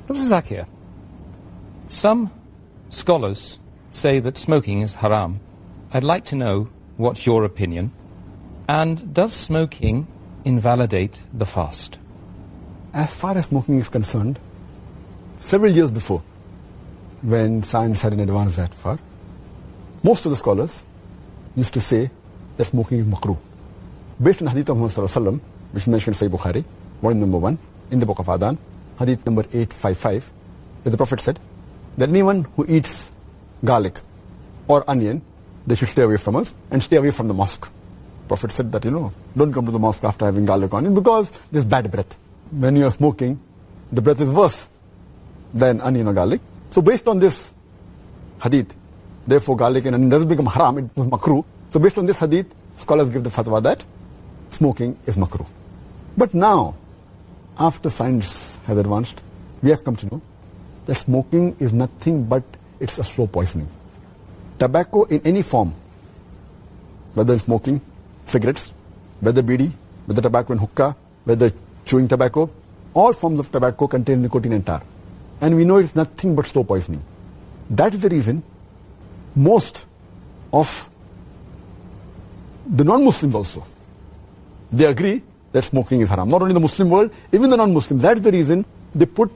Dr. Zakir, some scholars say that smoking is haram. I'd like to know what's your opinion. And does smoking invalidate the fast? As far as smoking is concerned, several years before, when science hadn't advanced that far, most of the scholars used to say that smoking is makruh. Based on the hadith of Muhammad sallallahu alaihi wasallam, which is mentioned in Sahih Bukhari, volume number 1, in the book of Adhan, hadith number 855, where the Prophet said that anyone who eats garlic or onion, they should stay away from us and stay away from the mosque. Prophet said that, don't come to the mosque after having garlic or onion because there's bad breath. When you are smoking, the breath is worse than onion or garlic. So based on this hadith, therefore garlic and onion doesn't become haram, it was makruh. So based on this hadith, scholars give the fatwa that smoking is makruh. But now, after science has advanced, we have come to know that smoking is nothing but it's a slow poisoning. Tobacco in any form, whether smoking, cigarettes, whether bidi, whether tobacco and hookah, whether chewing tobacco, all forms of tobacco contain nicotine and tar. And we know it's nothing but slow poisoning. That is the reason most of the non-Muslims also, they agree that smoking is haram. Not only the Muslim world, even the non-Muslims. That's the reason they put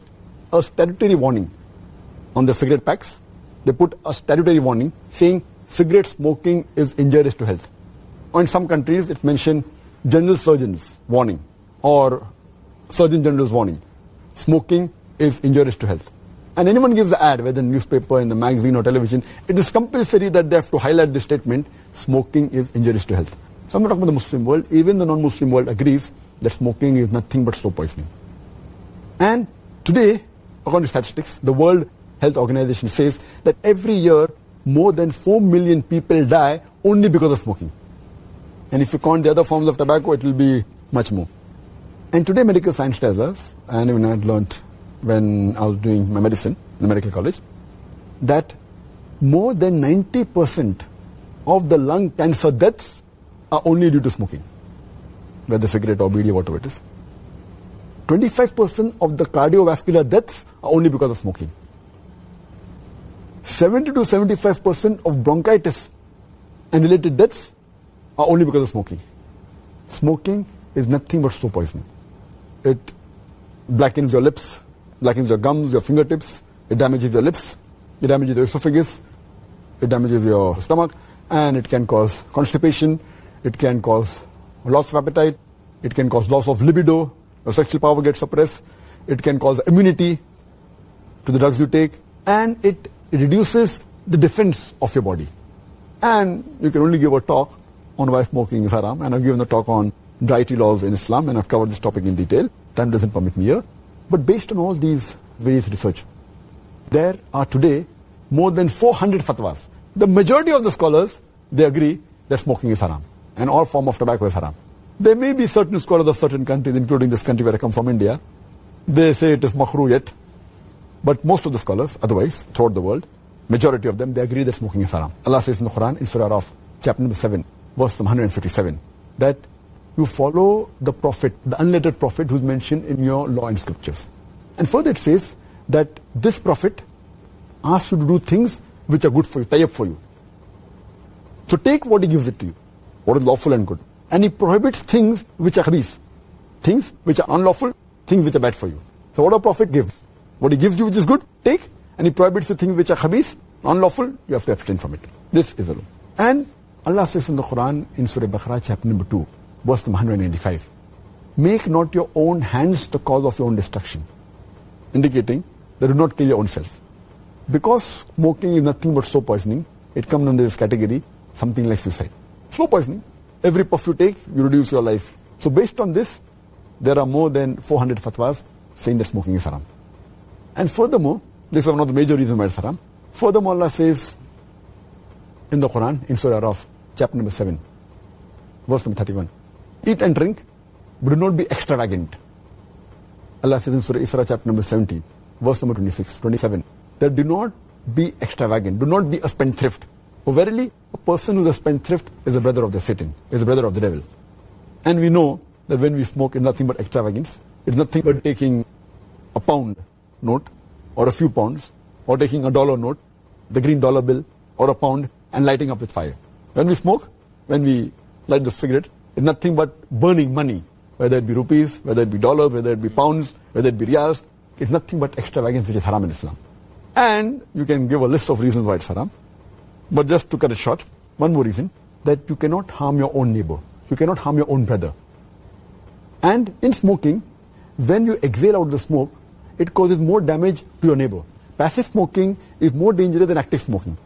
a statutory warning on the cigarette packs. They put a statutory warning saying cigarette smoking is injurious to health. Or in some countries, it mentioned general surgeon's warning or surgeon general's warning. Smoking is injurious to health. And anyone gives the ad, whether in newspaper, in the magazine or television, it is compulsory that they have to highlight this statement, smoking is injurious to health. So I'm not talking about the Muslim world, even the non-Muslim world agrees that smoking is nothing but slow poisoning. And today, according to statistics, the World Health Organization says that every year more than 4 million people die only because of smoking. And if you count the other forms of tobacco, it will be much more. And today medical science tells us, and even I had learned when I was doing my medicine in the medical college, that more than 90% of the lung cancer deaths are only due to smoking, whether cigarette or bidi or whatever it is. 25% of the cardiovascular deaths are only because of smoking. 70 to 75% of bronchitis and related deaths are only because of smoking. Smoking is nothing but slow poisoning. It blackens your lips, blackens your gums, your fingertips, it damages your lips, it damages your esophagus, it damages your stomach, and it can cause constipation, it can cause loss of appetite, it can cause loss of libido, your sexual power gets suppressed, it can cause immunity to the drugs you take, and it reduces the defense of your body. And you can only give a talk on why smoking is haram, and I've given a talk on dietary laws in Islam, and I've covered this topic in detail. Time doesn't permit me here. But based on all these various research, there are today more than 400 fatwas. The majority of the scholars, they agree that smoking is haram, and all form of tobacco is haram. There may be certain scholars of certain countries, including this country where I come from, India, they say it is makruh yet. But most of the scholars, otherwise, throughout the world, majority of them, they agree that smoking is haram. Allah says in the Quran, in Surah Araf, chapter number 7, verse 157, that you follow the prophet, the unlettered prophet who's mentioned in your law and scriptures. And further it says that this prophet asks you to do things which are good for you, tayyib for you. So take what he gives it to you, what is lawful and good. And he prohibits things which are khabith, things which are unlawful, things which are bad for you. So what a prophet gives, what he gives you which is good, take, and he prohibits the things which are khabith, unlawful, you have to abstain from it. This is the law. And Allah says in the Quran, in Surah Baqarah, chapter number 2, verse 195, make not your own hands the cause of your own destruction, indicating that do not kill your own self. Because smoking is nothing but slow poisoning, it comes under this category, something like suicide. Slow poisoning. Every puff you take, you reduce your life. So based on this, there are more than 400 fatwas saying that smoking is haram. And furthermore, this is one of the major reasons why it's haram. Furthermore, Allah says in the Quran, in Surah Araf, chapter number 7, verse number 31, eat and drink, but do not be extravagant. Allah says in Surah Isra, chapter number 17, verse number 27, that do not be extravagant, do not be a spendthrift. For verily, a person who is a spendthrift is a brother of the Satan, is a brother of the devil. And we know that when we smoke, it's nothing but extravagance. It's nothing but taking a pound note or a few pounds, or taking a dollar note, the green dollar bill, or a pound, and lighting up with fire. When we smoke, when we light the cigarette, it's nothing but burning money, whether it be rupees, whether it be dollars, whether it be pounds, whether it be riyals. It's nothing but extravagance which is haram in Islam. And you can give a list of reasons why it's haram. But just to cut it short, one more reason, that you cannot harm your own neighbor. You cannot harm your own brother. And in smoking, when you exhale out the smoke, it causes more damage to your neighbor. Passive smoking is more dangerous than active smoking.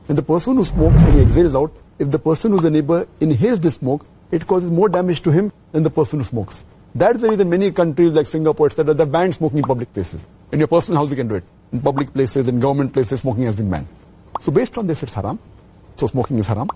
And the person who smokes, when he exhales out, if the person who's a neighbor inhales the smoke, it causes more damage to him than the person who smokes. That's the reason many countries like Singapore, etc., they ban smoking in public places. In your personal house, you can do it. In public places, in government places, smoking has been banned. So based on this, it's haram. So smoking is haram.